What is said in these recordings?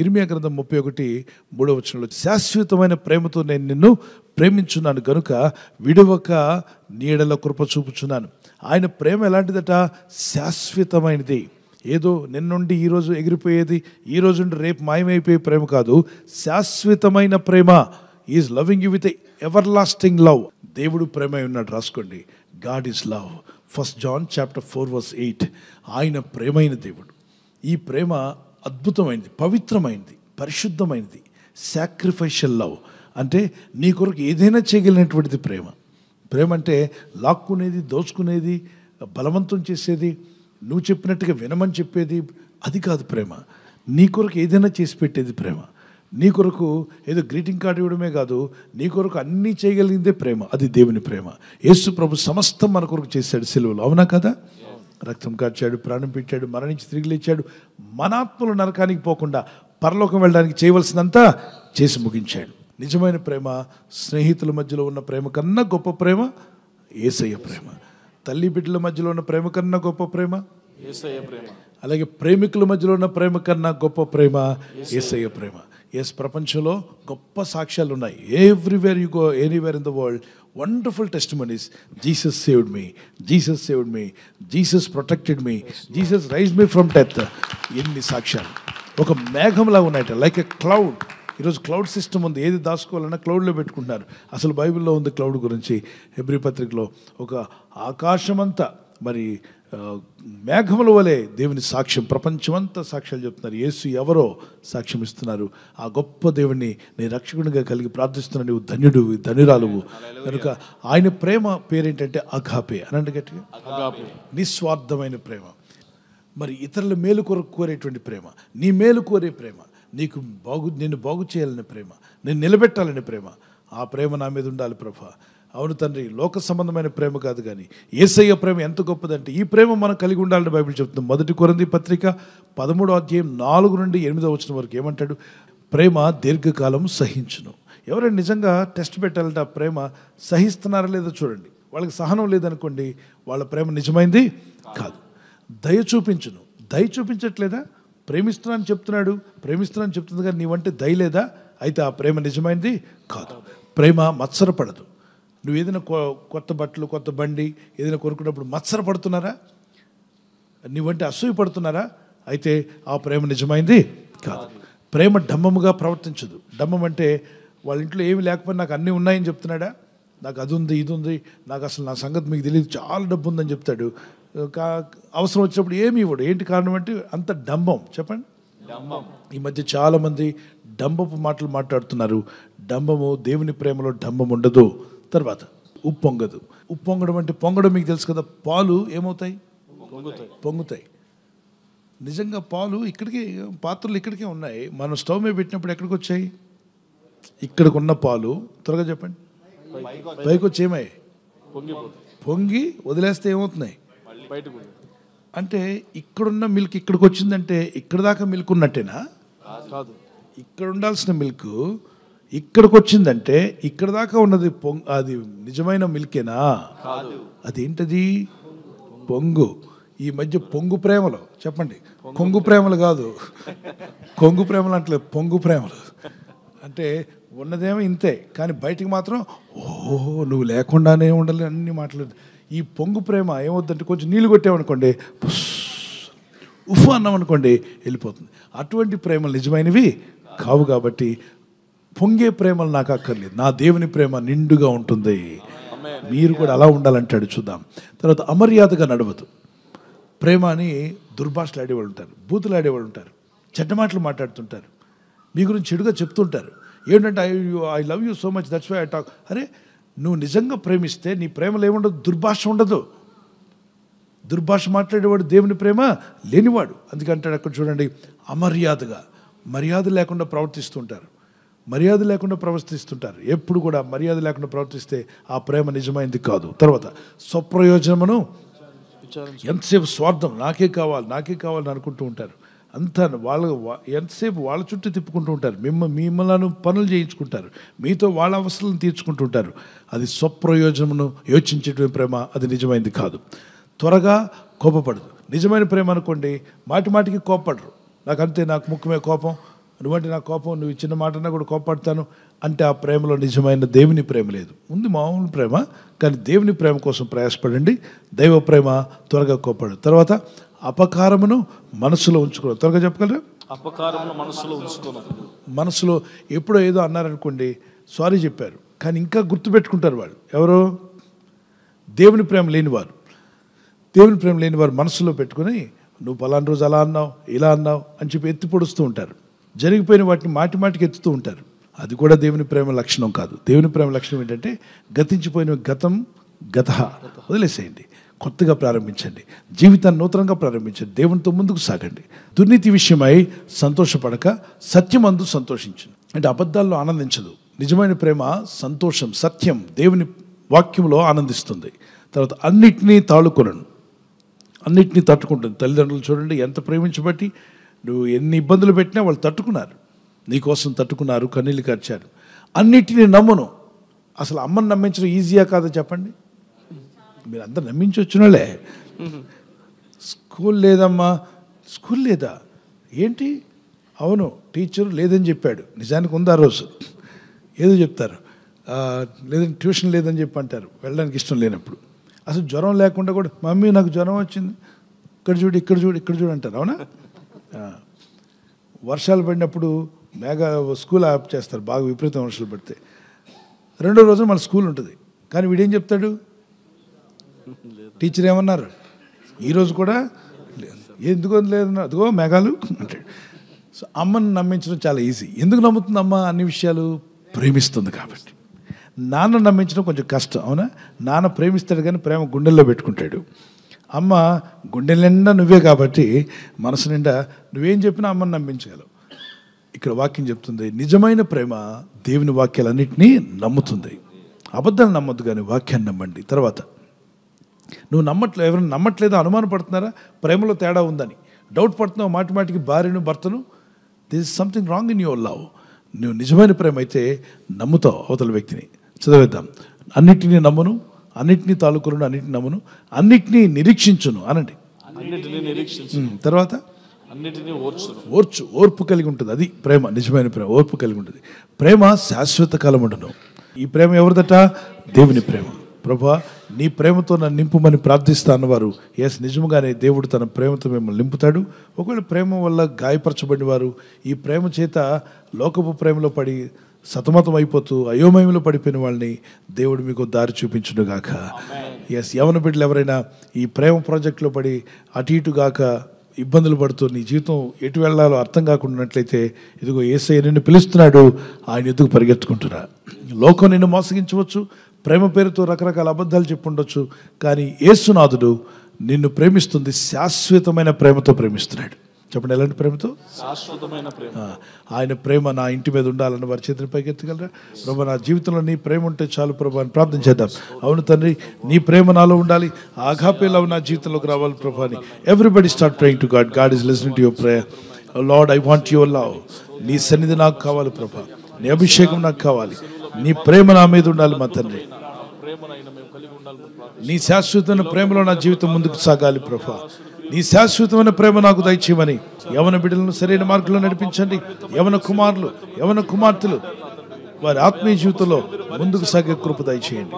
ఇర్మియా గ్రంథం 31:3 శాశ్వతమైన ప్రేమతో నేను నిన్ను ప్రేమించున్నాను గనుక విడువక నీడల కృప చూపుచున్నాను. ఆయన ప్రేమ ఎలాంటిదట? శాశ్వతమైనది. ఏదో నిన్నుండి ఈరోజు ఎగిరిపోయేది, ఈ రోజు నుండి రేపు మాయమైపోయే ప్రేమ కాదు. శాశ్వతమైన ప్రేమ. Is loving you with everlasting love. దేవుడు ప్రేమ ఉన్నాడు, రాసుకోండి. God is love. 1 John 4:8. ఆయన ప్రేమైన దేవుడు. ఈ ప్రేమ అద్భుతమైనది, పవిత్రమైనది, పరిశుద్ధమైనది. సాక్రిఫైషియల్ లవ్ అంటే నీ కొరకు ఏదైనా చేయగలిగినటువంటిది ప్రేమ. ప్రేమ అంటే లాక్కునేది, దోచుకునేది, బలవంతం చేసేది, నువ్వు చెప్పినట్టుగా వినమని చెప్పేది, అది కాదు ప్రేమ. నీ కొరకు ఏదైనా చేసి పెట్టేది ప్రేమ. నీ కొరకు ఏదో గ్రీటింగ్ కార్డు ఇవ్వడమే కాదు, నీ కొరకు అన్నీ చేయగలిగిందే ప్రేమ. అది దేవుని ప్రేమ. యేసు ప్రభు సమస్తం మన కొరకు చేశాడు సిలువలో, అవునా కదా? రక్తం కార్చాడు, ప్రాణం పెట్టాడు, మరణించి తిరిగి లేచాడు. మన ఆత్మలు నరకానికి పోకుండా పరలోకం వెళ్ళడానికి చేయవలసినంతా చేసి ముగించాడు. నిజమైన ప్రేమ స్నేహితుల మధ్యలో ఉన్న ప్రేమ కన్నా గొప్ప ప్రేమ యేసయ్య ప్రేమ. తల్లి బిడ్డల మధ్యలో ఉన్న ప్రేమ కన్నా గొప్ప ప్రేమ యేసయ్య ప్రేమ. అలాగే ప్రేమికుల మధ్యలో ఉన్న ప్రేమ కన్నా గొప్ప ప్రేమ యేసయ్య ప్రేమ. ఎస్, ప్రపంచంలో గొప్ప సాక్ష్యాలు ఉన్నాయి. Everywhere you go, anywhere in the world, wonderful testimonies. Jesus saved me, Jesus saved me, Jesus protected me, Jesus raise me from death. ఎన్ని సాక్ష్యాలు! ఒక మేఘంలా ఉన్నాయట, లైక్ ఎ క్లౌడ్. ఈరోజు క్లౌడ్ సిస్టమ్ ఉంది. ఏది దాచుకోవాలన్నా క్లౌడ్లో పెట్టుకుంటున్నారు. అసలు బైబిల్లో ఉంది క్లౌడ్ గురించి. హెబ్రీ పత్రికలో ఒక ఆకాశమంతా మరి మేఘముల వలె దేవుని సాక్ష్యం, ప్రపంచమంతా సాక్ష్యాలు చెప్తున్నారు. యేసు ఎవరో సాక్ష్యం ఇస్తున్నారు. ఆ గొప్ప దేవుణ్ణి నేను రక్షకునిగా కలిగి ప్రార్థిస్తున్నా. నువ్వు ధన్యుడు, ధన్యురాలువు. కనుక ఆయన ప్రేమ పేరేంటంటే అగాపే. అనంటే గట్టిగా, నిస్వార్థమైన ప్రేమ. మరి ఇతరుల మేలు కొరకు కోరేటువంటి ప్రేమ, నీ మేలు కోరే ప్రేమ, నిన్ను బాగు చేయాలనే ప్రేమ, నేను నిలబెట్టాలనే ప్రేమ. ఆ ప్రేమ నా మీద ఉండాలి ప్రభా. అవును తండ్రి, లోక సంబంధమైన ప్రేమ కాదు, కానీ యేసయ్య ప్రేమ ఎంత గొప్పదంటే ఈ ప్రేమ మనం కలిగి ఉండాలని బైబిల్ చెప్తుంది. 1 కొరింథీ పత్రిక 13:4-8 వరకు ఏమంటాడు? ప్రేమ దీర్ఘకాలం సహించును. ఎవరైనా నిజంగా టెస్ట్ పెట్టాలంటే ఆ ప్రేమ సహిస్తున్నారా లేదో చూడండి. వాళ్ళకి సహనం లేదనుకోండి, వాళ్ళ ప్రేమ నిజమైంది కాదు. దయ చూపించును. దయ చూపించట్లేదా? ప్రేమిస్తున్నాను చెప్తున్నాడు, ప్రేమిస్తున్నాను చెప్తుంది, కానీ నీవంటే దయ లేదా? అయితే ఆ ప్రేమ నిజమైంది కాదు. ప్రేమ మత్సరపడదు. నువ్వు ఏదైనా కొత్త బట్టలు, కొత్త బండి ఏదైనా కొనుక్కున్నప్పుడు మత్సర పడుతున్నారా? నువ్వంటే అసూయ పడుతున్నారా? అయితే ఆ ప్రేమ నిజమైంది కాదు. ప్రేమ డంబముగా ప్రవర్తించదు. డంబం అంటే వాళ్ళ ఇంట్లో ఏమి లేకపోయినా నాకు అన్నీ ఉన్నాయని చెప్తున్నాడా? నాకు అది ఉంది, ఇది ఉంది, నాకు అసలు నా సంగతి మీకు తెలియదు, చాలా డబ్బు ఉందని చెప్తాడు. అవసరం వచ్చినప్పుడు ఏమి ఇవ్వడు. ఏంటి కారణం అంటే అంత డంబం. చెప్పండి. ఈ మధ్య చాలామంది డంబపు మాటలు మాట్లాడుతున్నారు. డంబము, దేవుని ప్రేమలో డంబం ఉండదు. తర్వాత ఉప్పొంగదు. ఉప్పొంగడం అంటే పొంగడం మీకు తెలుసు కదా. పాలు ఏమవుతాయి? పొంగుతాయి. నిజంగా పాలు ఇక్కడికే, పాత్రలు ఇక్కడికే ఉన్నాయి. మనం స్టవ్ మీద పెట్టినప్పుడు ఎక్కడికి వచ్చాయి? ఇక్కడికి ఉన్న పాలు త్వరగా చెప్పండి పైకి వచ్చి ఏమయ్యాయి? పొంగి వదిలేస్తే ఏమవుతున్నాయి? అంటే ఇక్కడున్న మిల్క్ ఇక్కడికి వచ్చిందంటే ఇక్కడ దాకా మిల్క్ ఉన్నట్టేనా? కాదు. ఇక్కడ ఉండాల్సిన మిల్క్ ఇక్కడికి వచ్చిందంటే ఇక్కడ దాకా ఉన్నది అది నిజమైన మిల్కేనా? అదేంటది? పొంగు. ఈ మధ్య పొంగు ప్రేమలు, చెప్పండి, కొంగు ప్రేమలు కాదు, కొంగు ప్రేమలు అంటలేదు, పొంగు ప్రేమలు. అంటే ఉన్నదేమో ఇంతే, కానీ బయటికి మాత్రం ఓహో నువ్వు లేకుండానే ఉండాలి అన్ని మాట్లాడు. ఈ పొంగు ప్రేమ ఏమవుతుందంటే కొంచెం నీళ్ళు కొట్టామనుకోండి, ఉఫ్ అన్నామనుకోండి వెళ్ళిపోతుంది. అటువంటి ప్రేమలు నిజమైనవి కావు. కాబట్టి పొంగే ప్రేమలు నాకు అక్కర్లేదు. నా దేవుని ప్రేమ నిండుగా ఉంటుంది. మీరు కూడా అలా ఉండాలంటాడు. చూద్దాం. తర్వాత అమర్యాదగా నడవదు. ప్రేమ అని దుర్భాషలు ఆడేవాళ్ళు ఉంటారు, బూతులు ఆడేవాళ్ళు ఉంటారు, చెడ్డ మాటలు మాట్లాడుతుంటారు, మీ గురించి చెడుగా చెప్తుంటారు. ఏంటంటే I love you so much, that's why I talk. అరే నువ్వు నిజంగా ప్రేమిస్తే నీ ప్రేమలో ఏముండదు? దుర్భాష ఉండదు. దుర్భాష మాట్లాడేవాడు దేవుని ప్రేమ లేనివాడు. అందుకంటాడు అక్కడ చూడండి, అమర్యాదగా, మర్యాద లేకుండా ప్రవర్తిస్తుంటారు, మర్యాద లేకుండా ప్రవర్తిస్తుంటారు. ఎప్పుడు కూడా మర్యాద లేకుండా ప్రవర్తిస్తే ఆ ప్రేమ నిజమైంది కాదు. తర్వాత స్వప్రయోజనమును, ఎంతసేపు స్వార్థం, నాకే కావాలి నాకే కావాలని అనుకుంటూ ఉంటారు. అంతా ఎంతసేపు వాళ్ళ చుట్టూ తిప్పుకుంటూ ఉంటారు. మిమ్మల్ని పనులు చేయించుకుంటారు, మీతో వాళ్ళ అవసరాలను తీర్చుకుంటూ ఉంటారు. అది స్వప్రయోజనమును యోచించేటువంటి ప్రేమ, అది నిజమైంది కాదు. త్వరగా కోపపడదు. నిజమైన ప్రేమ అనుకోండి, మాటి మాటికి కోపపడరు. నాకు ముఖ్యమే కోపం, నువ్వంటే నా కోపం, నువ్వు ఇచ్చిన మాటన్నా కూడా కోపపడతాను అంటే ఆ ప్రేమలో నిజమైన దేవుని ప్రేమ లేదు. ఉంది మామూలు ప్రేమ, కానీ దేవుని ప్రేమ కోసం ప్రయాసపడండి. దైవ ప్రేమ త్వరగా కోపడు. తర్వాత అపకారమును మనసులో ఉంచుకోవడం. త్వరగా చెప్పగలరా? అపకారమును మనసులో ఉంచుకోవడం. మనసులో ఎప్పుడో ఏదో అన్నారనుకోండి, సారీ చెప్పారు, కానీ ఇంకా గుర్తుపెట్టుకుంటారు వాళ్ళు. ఎవరో దేవుని ప్రేమ లేనివారు. దేవుని ప్రేమ లేనివారు మనసులో పెట్టుకుని నువ్వు పలానా రోజు అలా అన్నావు, ఇలా అన్నావు అని చెప్పి ఎత్తి పొడుస్తూ ఉంటారు. జరిగిపోయిన వాటిని మాటి మాటికి ఎత్తుతూ ఉంటారు. అది కూడా దేవుని ప్రేమ లక్షణం కాదు. దేవుని ప్రేమ లక్షణం ఏంటంటే గతించిపోయిన గతం గత వదిలేసేయండి, కొత్తగా ప్రారంభించండి, జీవితాన్ని నూతనంగా ప్రారంభించండి, దేవునితో ముందుకు సాగండి. దుర్నీతి విషయమై సంతోషపడక సత్యమందు సంతోషించు. అంటే అబద్ధాల్లో ఆనందించదు. నిజమైన ప్రేమ సంతోషం, సత్యం, దేవుని వాక్యంలో ఆనందిస్తుంది. తర్వాత అన్నిటినీ తాళుకొనను, అన్నిటినీ తట్టుకుంటుంది. తల్లిదండ్రులు చూడండి ఎంత ప్రేమించబట్టి నువ్వు ఎన్ని ఇబ్బందులు పెట్టినా వాళ్ళు తట్టుకున్నారు, నీకోసం తట్టుకున్నారు, కన్నీళ్ళు కార్చారు. అన్నిటినీ నమ్మును. అసలు అమ్మని నమ్మించడం ఈజీయా కాదా చెప్పండి? మీరు అందరు నమ్మించి వచ్చినోళ్ళే. స్కూల్ లేదమ్మా, స్కూల్ లేదా ఏంటి? అవును, టీచర్ లేదని చెప్పాడు. నిజానికి ఉంది ఆ రోజు, ఏదో చెప్తారు. లేదని ట్యూషన్ లేదని చెప్పి అంటారు వెళ్ళడానికి ఇష్టం లేనప్పుడు. అసలు జ్వరం లేకుండా కూడా మమ్మీ నాకు జ్వరం వచ్చింది, ఇక్కడ చూడు, ఇక్కడ చూడు, ఇక్కడ చూడు అంటారు. అవునా? వర్షాలు పడినప్పుడు స్కూల్ ఆప్ చేస్తారు, బాగా విపరీతం వర్షాలు పడితే. రెండో రోజు మన స్కూల్ ఉంటుంది, కానీ వీడేం చెప్తాడు? టీచర్ ఏమన్నారు? ఈరోజు కూడా ఎందుకు లేదన్నారు, అదిగో మేఘాలు అంటాడు. సో అమ్మని నమ్మించడం చాలా ఈజీ. ఎందుకు నమ్ముతుంది అమ్మ? అన్ని విషయాలు ప్రేమిస్తుంది కాబట్టి. నాన్న నమ్మించడం కొంచెం కష్టం. అవునా? నాన్న ప్రేమిస్తాడు కానీ ప్రేమ గుండెల్లో పెట్టుకుంటాడు. అమ్మ గుండె నిండా నువ్వే కాబట్టి మనసు నిండా నువ్వేం చెప్పినా అమ్మని నమ్మించగలవు. ఇక్కడ వాక్యం చెప్తుంది, నిజమైన ప్రేమ దేవుని వాక్యాలన్నింటినీ నమ్ముతుంది. అబద్ధాలు నమ్మొద్దు కానీ వాక్యాన్ని నమ్మండి. తర్వాత నువ్వు ఎవరైనా నమ్మట్లేదో అనుమానపడుతున్నారా? ప్రేమలో తేడా ఉందని డౌట్ పడుతున్నావు మాటి మాటికి భార్యను భర్తను. This is something wrong in your love. నువ్వు నిజమైన ప్రేమ అయితే నమ్ముతావు అవతల వ్యక్తిని. చదివేద్దాం. అన్నిటినీ నమ్మును, అన్నిటినీ తాలూకులను, అన్నిటిని నమ్మును, అన్నిటినీ నిరీక్షించును అనండి. తర్వాత ఓర్పు కలిగి ఉంటుంది. అది ప్రేమ, నిజమైన ప్రేమ. ఓర్పు కలిగి ఉంటుంది. ప్రేమ శాశ్వత కాలం ఉండను. ఈ ప్రేమ ఎవరిదట? దేవుని ప్రేమ. ప్రభా నీ ప్రేమతో నన్ను నింపుమని ప్రార్థిస్తా అన్నవారు ఎస్, నిజముగానే దేవుడు తన ప్రేమతో మిమ్మల్ని నింపుతాడు. ఒకవేళ ప్రేమ వల్ల గాయపరచబడిన వారు ఈ ప్రేమ చేత లోకపు ప్రేమలో పడి సతమతం అయిపోతూ అయోమయంలో పడిపోయిన వాళ్ళని దేవుడు మీకు దారి చూపించునుగాక. ఎస్, యవన బిడ్డలు ఎవరైనా ఈ ప్రేమ ప్రాజెక్టులో పడి అటు ఇటుగాక ఇబ్బందులు పడుతూ నీ జీవితం ఎటు వెళ్ళాలో అర్థం కాకుండా ఉన్నట్లయితే ఇదిగో యేసయ్య నిన్ను పిలుస్తున్నాడు, ఆయన ఎదుగు పరిగెత్తుకుంటున్నా. లోకం నిన్ను మోసగించవచ్చు, ప్రేమ పేరుతో రకరకాల అబద్ధాలు చెప్పుండొచ్చు, కానీ యేసునాథుడు నిన్ను ప్రేమిస్తుంది, శాశ్వతమైన ప్రేమతో ప్రేమిస్తున్నాడు. చెప్పండి, ఎలాంటి ప్రేమతో? శాశ్వతమైన ప్రేమ. ఆయన ప్రేమ నా ఇంటి మీద ఉండాలని వారి చేతిని పైకి ఎత్తగలరా? ప్రభా నా జీవితంలో నీ ప్రేమ ఉంటే చాలు ప్రభా అని ప్రార్థన చేద్దాం. అవును తండ్రి, నీ ప్రేమ నాలో ఉండాలి, ఆగాపే లవ్ నా జీవితంలోకి రావాలి ప్రభా అని. Everybody start praying to God. God is listening to your prayer. Lord, I want your love. నీ సన్నిధి నాకు కావాలి ప్రభా, నీ అభిషేకం నాకు కావాలి, నీ ప్రేమ నా మీద ఉండాలి మా తండ్రి. నీ శాశ్వతమైన ప్రేమలో నా జీవితం ముందుకు సాగాలి ప్రభా. నీ శాశ్వతమైన ప్రేమ నాకు దయచేయమని యవన బిడ్డలను సరైన మార్గంలో నడిపించండి. యవన కుమారులు, యవన కుమార్తెలు వారి ఆత్మీయ జీవితంలో ముందుకు సాగే కృప దయచేయండి.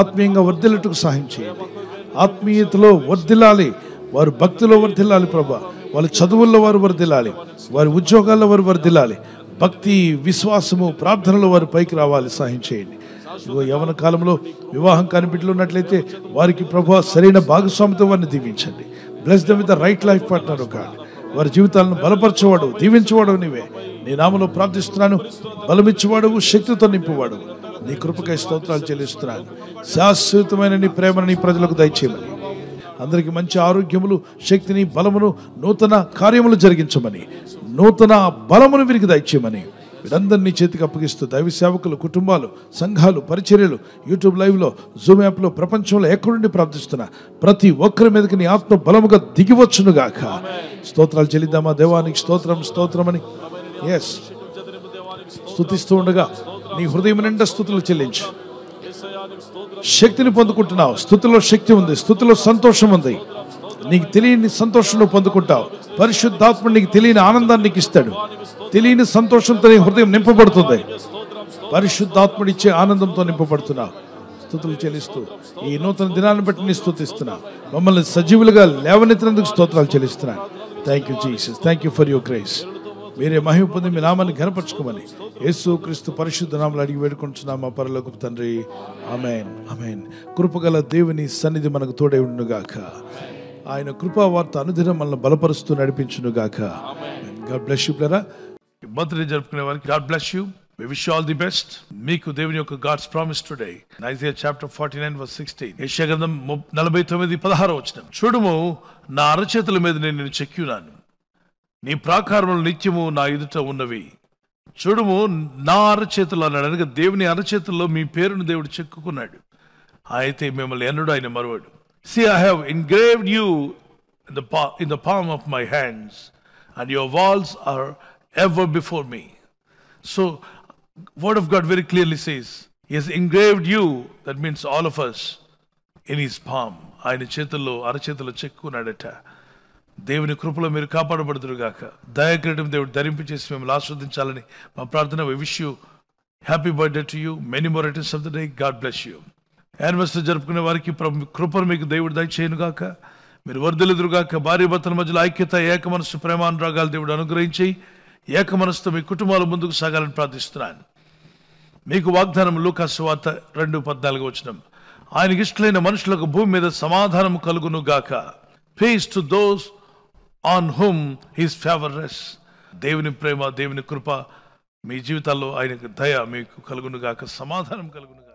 ఆత్మీయంగా వర్ధిల్లుటకు సహాయం చేయండి. ఆత్మీయతలో వర్ధిల్లాలి, వారు భక్తిలో వర్ధిల్లాలి ప్రభా. వాళ్ళ చదువుల్లో వారు వర్ధిల్లాలి, వారి ఉద్యోగాల్లో వారు వర్ధిల్లాలి. భక్తి, విశ్వాసము, ప్రార్థనలో వారు పైకి రావాలి, సహాయం చేయండి. యవన కాలంలో వివాహం కాని బిడ్డలు ఉన్నట్లయితే వారికి ప్రభా సరైన భాగస్వామితో వారిని దీవించండి. Bless them with the right life partner God. వారి జీవితాలను బలపరచేవాడు, దీవించేవాడు నీవే. నీ నామములో ప్రార్థిస్తున్నాను. బలమిచ్చేవాడు, శక్తితో నింపువాడు, నీ కృపకై స్తోత్రాలు చెల్లిస్తున్నాను. శాశ్వతమైన నీ ప్రేమను నీ ప్రజలకు దయచేయమని, అందరికీ మంచి ఆరోగ్యములు, శక్తిని, బలమును, నూతన కార్యములు జరిగించమని, నూతన బలమును వీరికి దయచేయమని వీరందరినీ చేతికి అప్పగిస్తూ దైవ సేవకులు, కుటుంబాలు, సంఘాలు, పరిచర్యలు, యూట్యూబ్ లైవ్లో, జూమ్ యాప్లో, ప్రపంచంలో ఎక్కడుండి ప్రార్థిస్తున్నా ప్రతి ఒక్కరి మీదకి నీ ఆత్మ బలముగా దిగివచ్చునుగాక. స్తోత్రాలు చెల్లిద్దామా దేవానికి? స్తోత్రం, స్తోత్రమని ఎస్ స్తుతిస్తూ ఉండగా నీ హృదయం నిండా స్తుతులు చెల్లించు. శక్తిని పొందుకుంటున్నావు. స్తుతిలో శక్తి ఉంది, స్తుతిలో సంతోషం ఉంది. నీకు తెలియని సంతోషం నువ్వు పొందుకుంటావు. పరిశుద్ధాత్మ నీకు తెలియని ఆనందాన్ని నీకు ఇస్తాడు. తెలియని సంతోషంతో నీ హృదయం నింపబడుతుంది. పరిశుద్ధాత్ముడిచ్చే ఆనందంతో నింపబడుతున్నా. స్తుతులు చెల్లిస్తూ ఈ నూతన దినాన్ని బట్టి నీ స్తుతిస్తున్నా. మమ్మల్ని సజీవులుగా లేవనెత్తినందుకు స్తోత్రాలు చెల్లిస్తున్నా. Thank you Jesus, thank you for your grace. మీరే మహిమ పొంది మీ నామాన్ని ఘనపరచుకోమని యేసు క్రీస్తు పరిశుద్ధ నామములో అడిగి వేడుకుంటున్నాం మా పరలోకపు తండ్రి. ఆమేన్, ఆమేన్. కృపగల దేవుని సన్నిధి మనకు తోడై ఉండుగాక. ఆయన కృపావార్త అనుదినం మనల్ని బలపరుస్తూ నడిపించును గాక. God bless you brother. Birthday జరుపుకునే వారికి God bless you. We wish you all the best. మీకు దేవుని యొక్క God's promise today. Isaiah chapter 49 verse 16. యెషయా గ్రంథం 49:16. చూడుము, నా అరచేతుల మీద నేను నిన్ను చెక్కియున్నాను, నీ ప్రాకారములు నిత్యము నా ఎదుట ఉన్నవి. చూడుము, నా అరచేతులు అన్నాడు. అనగా దేవుని అరచేతుల్లో మీ పేరును దేవుడు చెక్కుకున్నాడు. అయితే మిమ్మల్ని ఎన్నడూ ఆయన మరువడు. See, I have engraved you in the palm of my hands, and your walls are ever before me. So Word of God very clearly says He has engraved you, that means all of us, in His palm. ఆయన చేతుల్లో అరచేతుల్లో చెక్కున్నాడట. దేవుని కృపలో మీరు కాపాడబడుదురుగాక. దయాకిరీటం దేవుడు ధరింపచేసి మిమ్మల్ని ఆస్వాదించాలని మా ప్రార్థన. We wish you happy birthday to you, many more returns of the day. God bless you. Anniversary జరుపుకునే వారికి కృపను మీకు దేవుడు దయచేయునుగాక. మీరు వర్ధిల్లుదురుగాక. భార్య భర్తల మధ్యలో ఐక్యత, ఏక మనస్సు, ప్రేమానురాగాలు దేవుడు అనుగ్రహించి ఏక మనస్సుతో మీ కుటుంబాలు ముందుకు సాగాలని ప్రార్థిస్తున్నాను. మీకు వాగ్దానం లూకా సువార్త 2:14. ఆయనకి ఇష్టలైన మనుషులకు భూమి మీద సమాధానం కలుగును గాక. Peace to those on whom his favour rest. దేవుని ప్రేమ, దేవుని కృప మీ జీవితాల్లో, ఆయనకు దయ మీకు కలుగును గాక, సమాధానం కలుగును గాక.